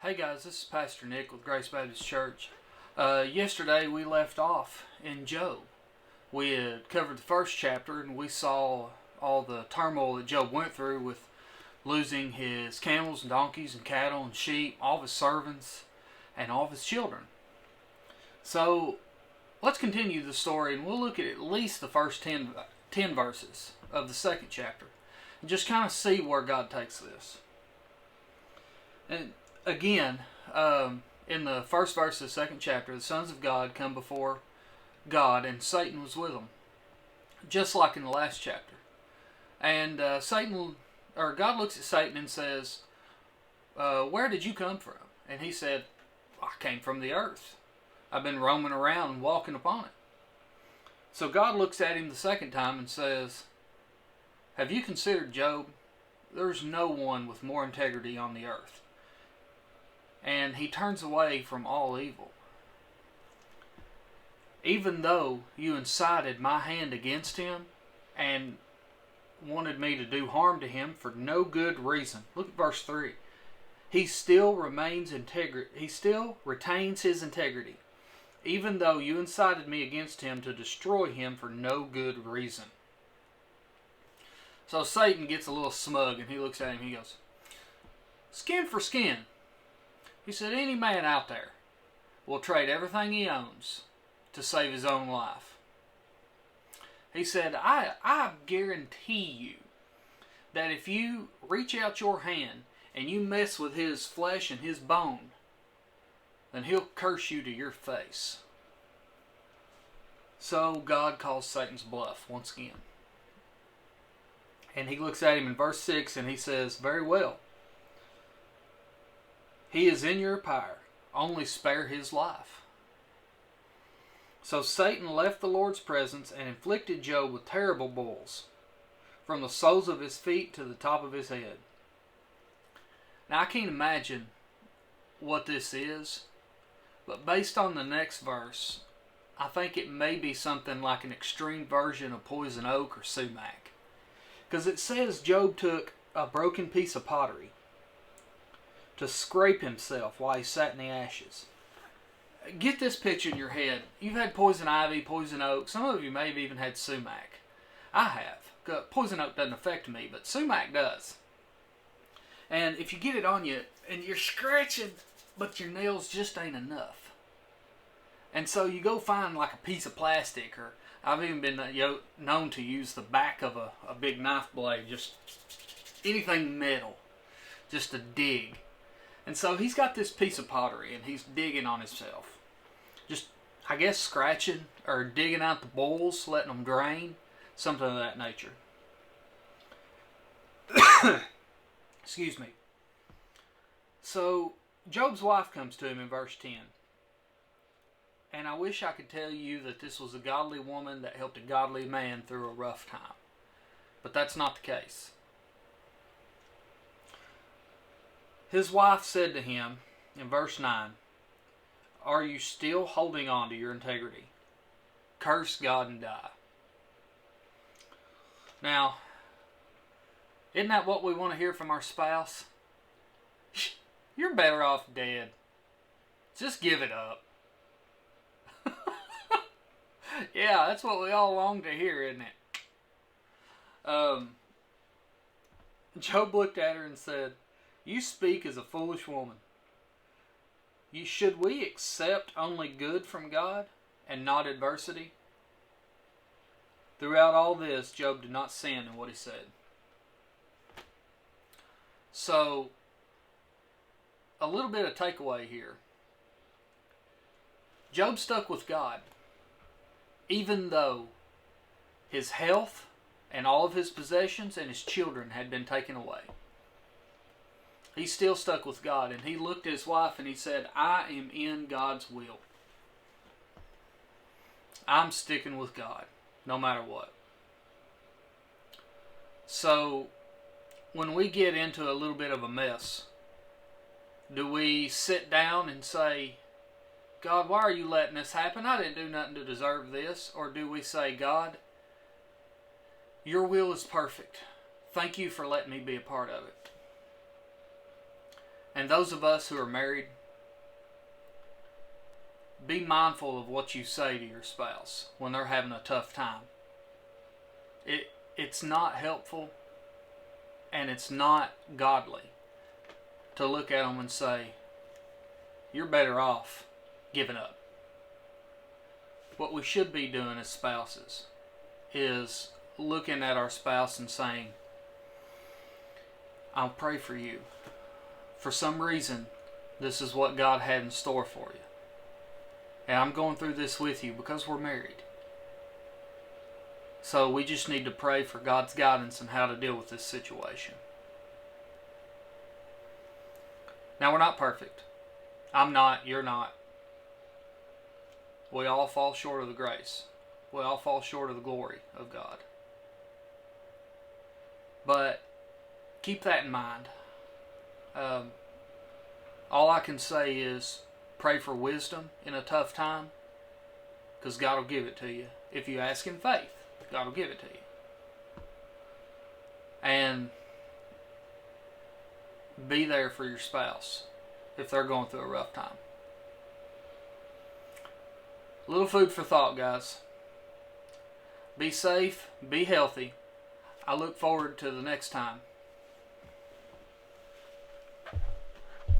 Hey guys, this is Pastor Nick with Grace Baptist Church. Yesterday we left off in Job. We had covered the first chapter and we saw all the turmoil that Job went through with losing his camels and donkeys and cattle and sheep, all of his servants, and all of his children. So let's continue the story and we'll look at least the first 10 verses of the second chapter and just kind of see where God takes this. And again, in the first verse of the second chapter, the sons of God come before God, and Satan was with them, just like in the last chapter. And God looks at Satan and says, "Where did you come from?" And he said, "I came from the earth. I've been roaming around and walking upon it." So God looks at him the second time and says, "Have you considered Job? There's no one with more integrity on the earth." And he turns away from all evil. Even though you incited my hand against him and wanted me to do harm to him for no good reason. Look at verse 3. He still retains his integrity, even though you incited me against him to destroy him for no good reason. So Satan gets a little smug and he looks at him and he goes, "Skin for skin." He said, "Any man out there will trade everything he owns to save his own life." He said, I guarantee you that if you reach out your hand and you mess with his flesh and his bone, then he'll curse you to your face. So God calls Satan's bluff once again. And he looks at him in verse 6 and he says, "Very well. He is in your power. Only spare his life." So Satan left the Lord's presence and inflicted Job with terrible boils, from the soles of his feet to the top of his head. Now I can't imagine what this is, but based on the next verse, I think it may be something like an extreme version of poison oak or sumac. Because it says Job took a broken piece of pottery to scrape himself while he sat in the ashes. Get this picture in your head. You've had poison ivy, poison oak. Some of you may have even had sumac. I have. Poison oak doesn't affect me, but sumac does. And if you get it on you and you're scratching, but your nails just ain't enough. And so you go find like a piece of plastic, or I've even been known to use the back of a big knife blade, just anything metal, just to dig. And so he's got this piece of pottery and he's digging on himself. Just, I guess, scratching or digging out the boils, letting them drain. Something of that nature. Excuse me. So Job's wife comes to him in verse 10. And I wish I could tell you that this was a godly woman that helped a godly man through a rough time. But that's not the case. His wife said to him in verse 9, "Are you still holding on to your integrity? Curse God and die." Now, isn't that what we want to hear from our spouse? You're better off dead. Just give it up. Yeah, that's what we all long to hear, isn't it? Job looked at her and said, "You speak as a foolish woman. Should we accept only good from God and not adversity?" Throughout all this, Job did not sin in what he said. So, a little bit of takeaway here. Job stuck with God, even though his health and all of his possessions and his children had been taken away. He still stuck with God, and he looked at his wife and he said, "I am in God's will. I'm sticking with God, no matter what." So, when we get into a little bit of a mess, do we sit down and say, "God, why are you letting this happen? I didn't do nothing to deserve this"? Or do we say, "God, your will is perfect. Thank you for letting me be a part of it"? And those of us who are married, be mindful of what you say to your spouse when they're having a tough time. It's not helpful and it's not godly to look at them and say, you're better off giving up. What we should be doing as spouses is looking at our spouse and saying, I'll pray for you. For some reason, this is what God had in store for you. And I'm going through this with you because we're married. So we just need to pray for God's guidance on how to deal with this situation. Now, we're not perfect. I'm not, you're not. We all fall short of the grace. We all fall short of the glory of God. But keep that in mind. All I can say is pray for wisdom in a tough time, because God will give it to you. If you ask in faith, God will give it to you. And be there for your spouse if they're going through a rough time. A little food for thought, guys. Be safe, be healthy. I look forward to the next time